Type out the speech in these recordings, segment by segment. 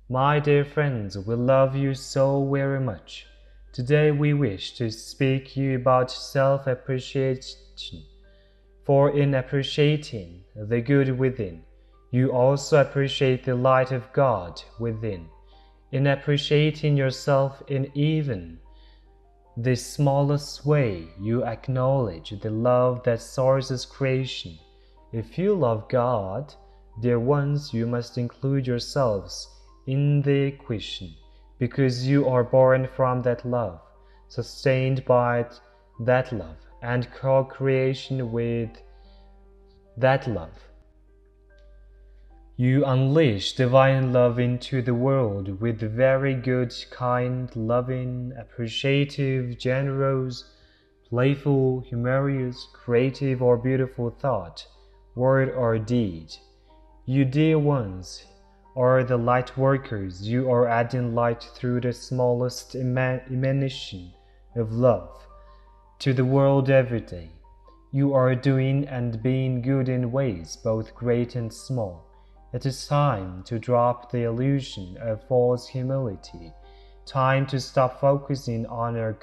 My dear friends, we love you so very much. Today we wish to speak you about self-appreciation. For in appreciating the good within, you also appreciate the light of God within. In appreciating yourself in even the smallest way, you acknowledge the love that sources creation. If you love God, dear ones, you must include yourselves in the equation, because you are born from that love, sustained by that love, and co-creation with that love. You unleash divine love into the world with very good, kind, loving, appreciative, generous, playful, humorous, creative or beautiful thought, word or deed. You dear ones are the light workers. You are adding light through the smallest emanation of love to the world every day. You are doing and being good in ways both great and small. It is time to drop the illusion of false humility, time to stop focusing on our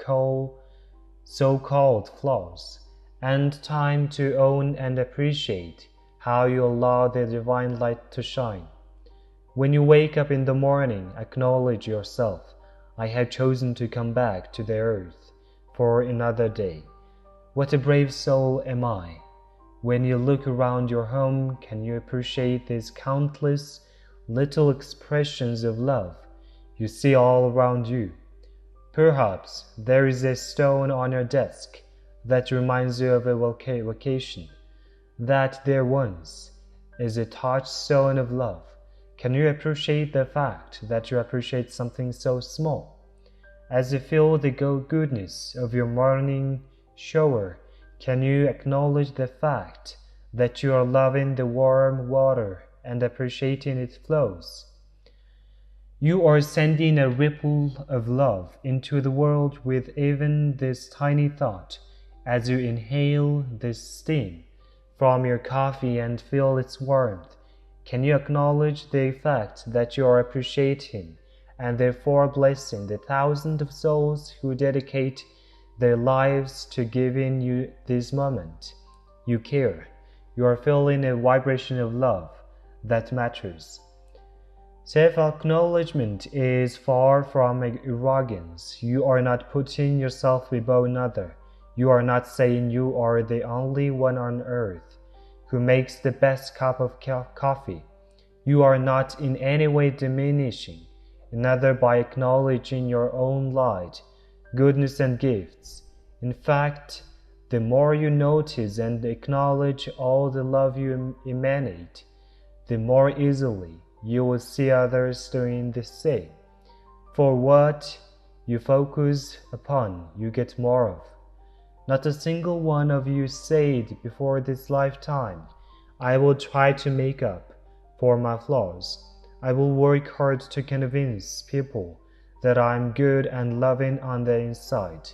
so-called flaws, and time to own and appreciate how you allow the divine light to shine. When you wake up in the morning, acknowledge yourself. I have chosen to come back to the earth for another day. What a brave soul am I! When you look around your home, can you appreciate these countless little expressions of love you see all around you? Perhaps there is a stone on your desk that reminds you of a vacation. That there once is a touchstone of love. Can you appreciate the fact that you appreciate something so small? As you feel the goodness of your morning shower, can you acknowledge the fact that you are loving the warm water and appreciating its flows? You are sending a ripple of love into the world with even this tiny thought. As you inhale this steam from your coffee and feel its warmth, can you acknowledge the fact that you are appreciating and therefore blessing the thousands of souls who dedicate their lives to giving you this moment? You care. You are feeling a vibration of love that matters. Self-acknowledgement is far from arrogance. You are not putting yourself above another. You are not saying you are the only one on earth who makes the best cup of coffee. You are not in any way diminishing another by acknowledging your own light, goodness and gifts. In fact, the more you notice and acknowledge all the love you emanate, the more easily you will see others doing the same. For what you focus upon, you get more of. Not a single one of you said before this lifetime, I will try to make up for my flaws. I will work hard to convince people that I am good and loving on the inside.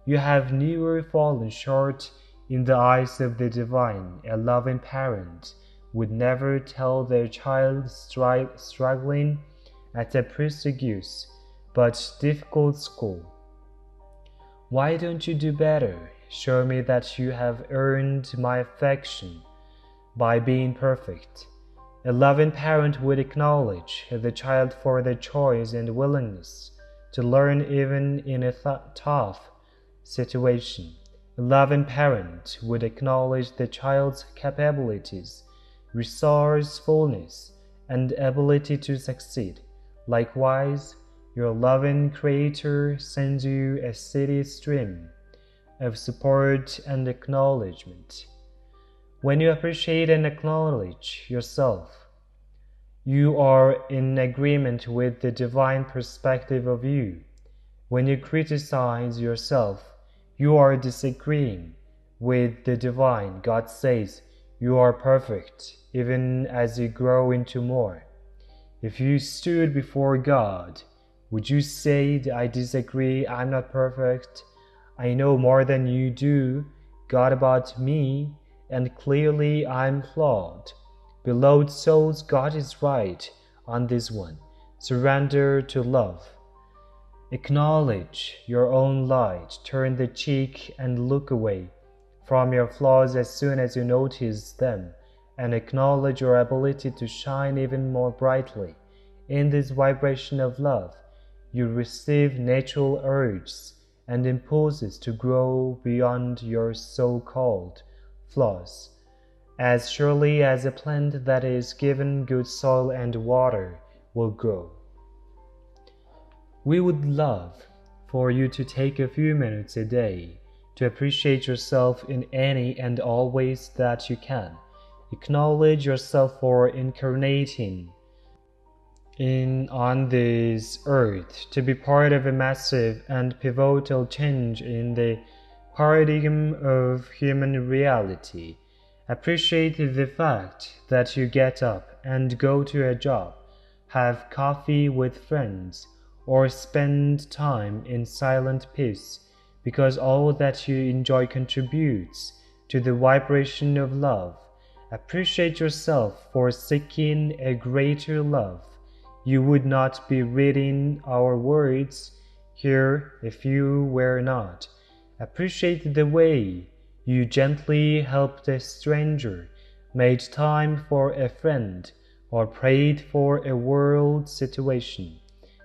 You have never fallen short in the eyes of the divine. A loving parent would never tell their child struggling at a prestigious but difficult school, why don't you do better? Show me that you have earned my affection by being perfect. A loving parent would acknowledge the child for their choice and willingness to learn even in a tough situation. A loving parent would acknowledge the child's capabilities, resourcefulness, and ability to succeed. Likewise, your loving Creator sends you a steady stream of support and acknowledgement. When you appreciate and acknowledge yourself, you are in agreement with the divine perspective of you. When you criticize yourself, you are disagreeing with the divine. God says you are perfect, even as you grow into more. If you stood before God, would you say, I disagree, I'm not perfect, I know more than you do, God, about me, and clearly I'm flawed. Beloved souls, God is right on this one. Surrender to love. Acknowledge your own light. Turn the cheek and look away from your flaws as soon as you notice them, and acknowledge your ability to shine even more brightly. In this vibration of love, you receive natural urges and impulses to grow beyond your so-called flaws. As surely as a plant that is given good soil and water will grow. We would love for you to take a few minutes a day to appreciate yourself in any and all ways that you can. Acknowledge yourself for incarnating on this earth to be part of a massive and pivotal change in the paradigm of human reality. Appreciate the fact that you get up and go to a job, have coffee with friends, or spend time in silent peace, because all that you enjoy contributes to the vibration of love. Appreciate yourself for seeking a greater love. You would not be reading our words here if you were not. Appreciate the way you gently helped a stranger, made time for a friend, or prayed for a world situation.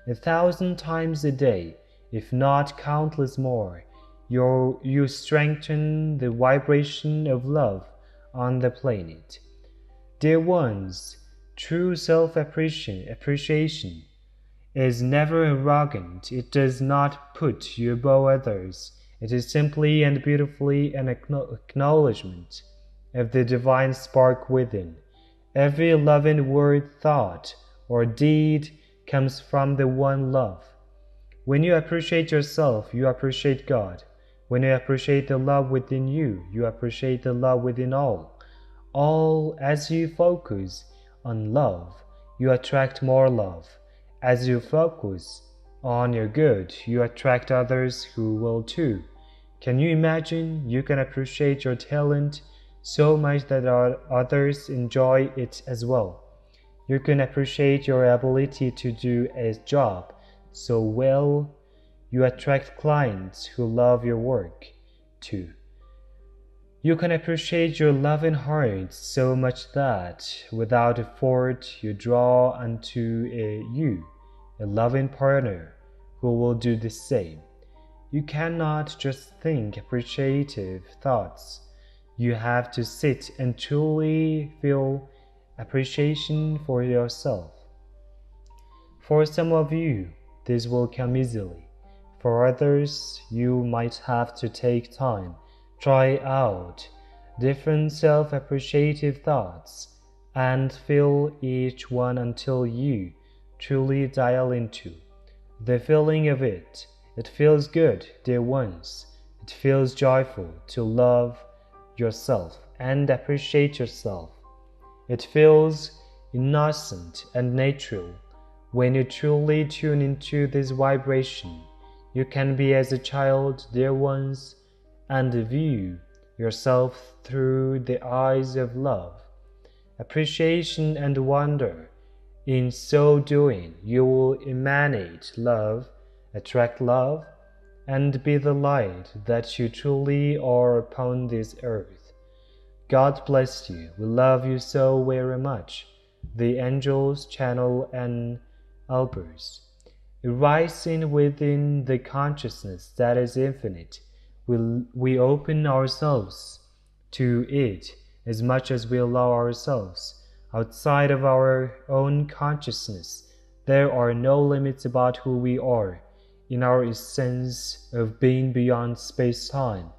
1,000 times a day, if not countless more, you strengthen the vibration of love on the planet. Dear ones, true self-appreciation is never arrogant. It does not put you above others. It is simply and beautifully an acknowledgement of the divine spark within. Every loving word, thought, or deed comes from the one love. When you appreciate yourself, you appreciate God. When you appreciate the love within you, you appreciate the love within all. As you focus on love, you attract more love. As you focus on your good, you attract others who will too. Can you imagine you can appreciate your talent so much that others enjoy it as well? You can appreciate your ability to do a job so well, you attract clients who love your work too. You can appreciate your loving heart so much that, without effort, you draw unto a loving partner who will do the same. You cannot just think appreciative thoughts. You have to sit and truly feel appreciation for yourself. For some of you, this will come easily. For others, you might have to take time. Try out different self-appreciative thoughts and feel each one until you truly dial into the feeling of it. It feels good, dear ones. It feels joyful to love yourself and appreciate yourself. It feels innocent and natural. When you truly tune into this vibration, you can be as a child, dear ones, and view yourself through the eyes of love, appreciation, and wonder. In so doing, you will emanate love, attract love, and be the light that you truly are upon this earth. God bless you. We love you so very much. The angels channel and helpers. Arising within the consciousness that is infinite, we open ourselves to it as much as we allow ourselves. Outside of our own consciousness, there are no limits about who we are. In our essence of being beyond space-time,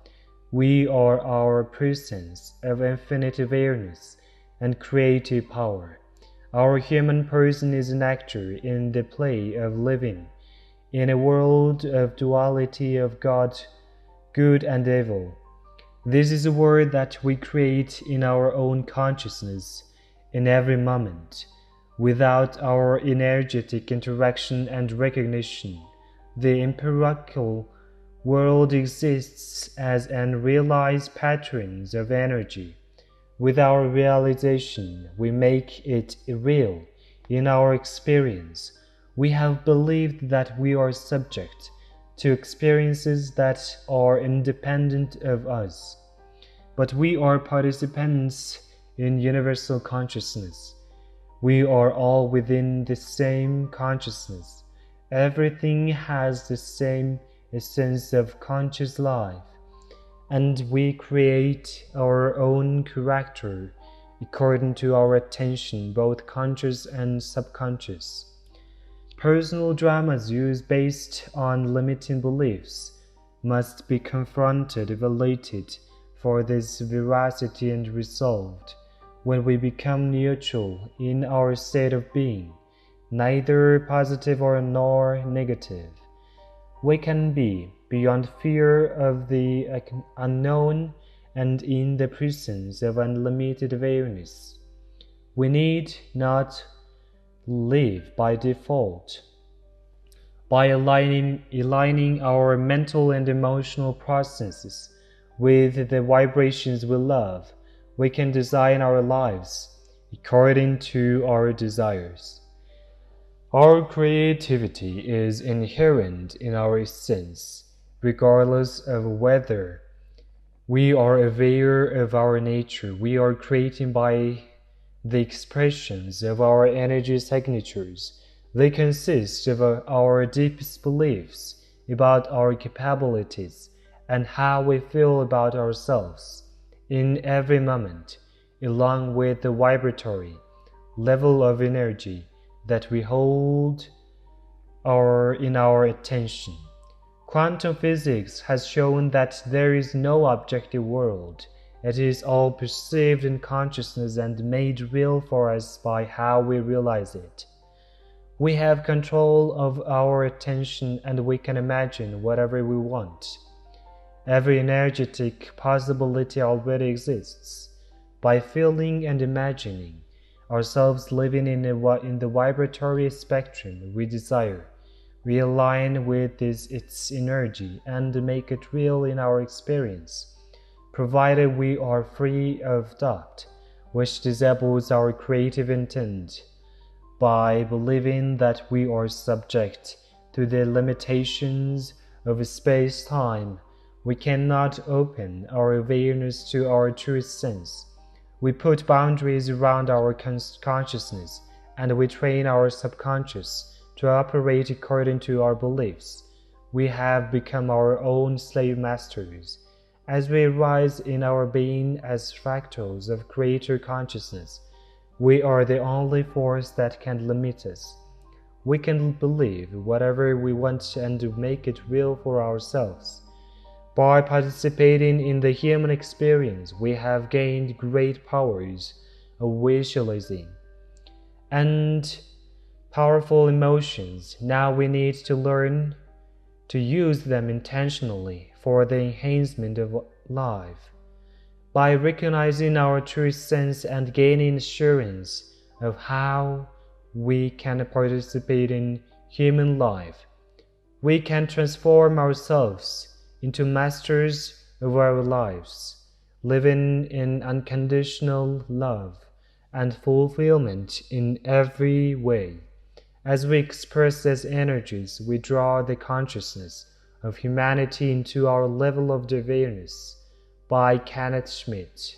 we are our presence of infinite awareness and creative power. Our human person is an actor in the play of living, in a world of duality of God, good and evil. This is a world that we create in our own consciousness in every moment. Without our energetic interaction and recognition, the empirical world exists as unrealized patterns of energy. With our realization, we make it real in our experience. We have believed that we are subject to experiences that are independent of us. But we are participants in universal consciousness. We are all within the same consciousness. Everything has the same essence of conscious life, and we create our own character according to our attention, both conscious and subconscious. Personal dramas used based on limiting beliefs must be confronted, evaluated for this veracity and resolved. When we become neutral in our state of being, neither positive nor negative, we can be beyond fear of the unknown and in the presence of unlimited awareness. We need not live by default. By aligning our mental and emotional processes with the vibrations we love, we can design our lives according to our desires. Our creativity is inherent in our essence, regardless of whether we are aware of our nature. We are creating by the expressions of our energy signatures. They consist of our deepest beliefs about our capabilities and how we feel about ourselves in every moment, along with the vibratory level of energy that we hold in our attention. Quantum physics has shown that there is no objective world. It is all perceived in consciousness and made real for us by how we realize it. We have control of our attention and we can imagine whatever we want. Every energetic possibility already exists. By feeling and imagining ourselves living in the vibratory spectrum we desire, we align with its energy and make it real in our experience, provided we are free of doubt, which disables our creative intent. By believing that we are subject to the limitations of space-time, we cannot open our awareness to our true sense. We put boundaries around our consciousness, and we train our subconscious to operate according to our beliefs. We have become our own slave masters. As we rise in our being as fractals of greater consciousness, we are the only force that can limit us. We can believe whatever we want and make it real for ourselves. By participating in the human experience, we have gained great powers of visualizing and powerful emotions. Now we need to learn to use them intentionally for the enhancement of life. By recognizing our true sense and gaining assurance of how we can participate in human life, we can transform ourselves into masters of our lives, living in unconditional love and fulfillment in every way. As we express these energies, we draw the consciousness of humanity into our level of awareness. By Kenneth Schmidt.